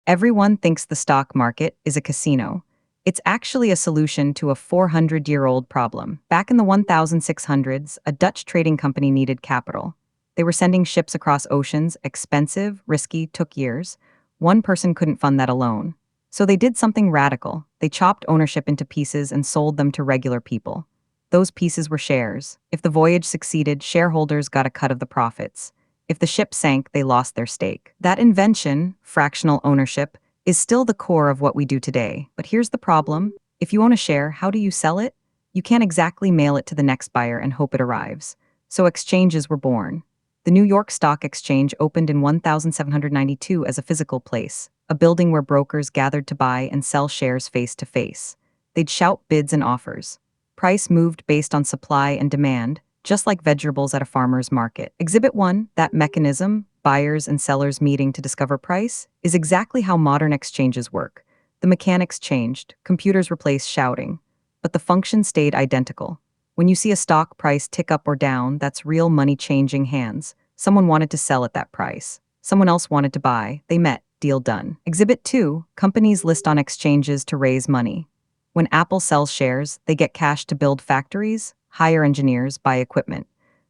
Everyone thinks the stock market is a casino. It's actually a solution to a 400-year-old problem. Back in the 1600s, a Dutch trading company needed capital. They were sending ships across oceans, expensive, risky, took years. One person couldn't fund that alone. So they did something radical. They chopped ownership into pieces and sold them to regular people. Those pieces were shares. If the voyage succeeded, shareholders got a cut of the profits. If the ship sank, they lost their stake. That invention, fractional ownership, is still the core of what we do today. But here's the problem. If you own a share, how do you sell it? You can't exactly mail it to the next buyer and hope it arrives. So exchanges were born. The New York Stock Exchange opened in 1792 as a physical place, a building where brokers gathered to buy and sell shares face to face. They'd shout bids and offers. Price moved based on supply and demand, just like vegetables at a farmer's market. Exhibit 1, that mechanism, buyers and sellers meeting to discover price, is exactly how modern exchanges work. The mechanics changed, computers replaced shouting, but the function stayed identical. When you see a stock price tick up or down, that's real money changing hands. Someone wanted to sell at that price. Someone else wanted to buy. They met. Deal done. Exhibit 2, companies list on exchanges to raise money. When Apple sells shares, they get cash to build factories, hire engineers, buy equipment.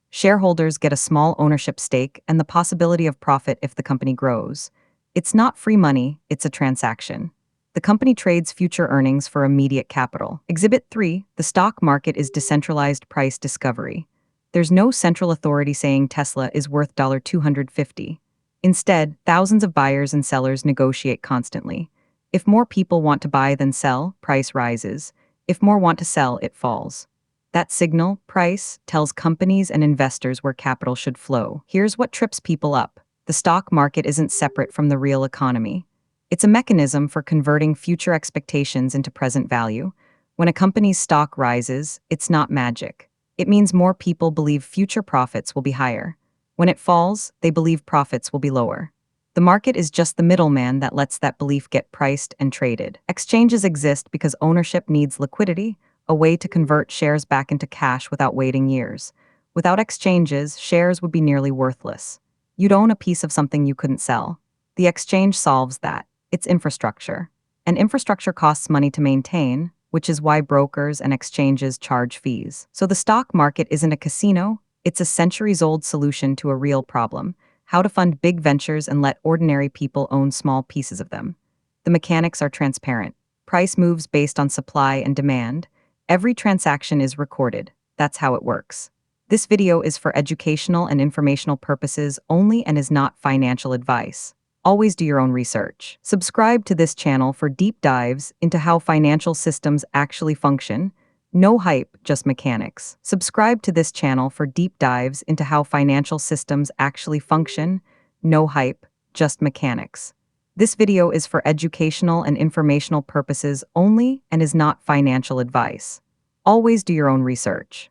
Shareholders get a small ownership stake and the possibility of profit if the company grows. It's not free money, it's a transaction. The company trades future earnings for immediate capital. Exhibit 3, the stock market is decentralized price discovery. There's no central authority saying Tesla is worth $250. Instead, thousands of buyers and sellers negotiate constantly. If more people want to buy than sell, price rises. If more want to sell, it falls. That signal, price, tells companies and investors where capital should flow. Here's what trips people up. The stock market isn't separate from the real economy. It's a mechanism for converting future expectations into present value. When a company's stock rises, it's not magic. It means more people believe future profits will be higher. When it falls, they believe profits will be lower. The market is just the middleman that lets that belief get priced and traded. Exchanges exist because ownership needs liquidity, a way to convert shares back into cash without waiting years. Without exchanges, shares would be nearly worthless. You'd own a piece of something you couldn't sell. The exchange solves that. It's infrastructure. And infrastructure costs money to maintain, which is why brokers and exchanges charge fees. So the stock market isn't a casino, it's a centuries-old solution to a real problem: how to fund big ventures and let ordinary people own small pieces of them. The mechanics are transparent. Price moves based on supply and demand. Every transaction is recorded. That's how it works. This video is for educational and informational purposes only and is not financial advice. Always do your own research. Subscribe to this channel for deep dives into how financial systems actually function. No hype, just mechanics. Subscribe to this channel for deep dives into how financial systems actually function. No hype, just mechanics. This video is for educational and informational purposes only and is not financial advice. Always do your own research.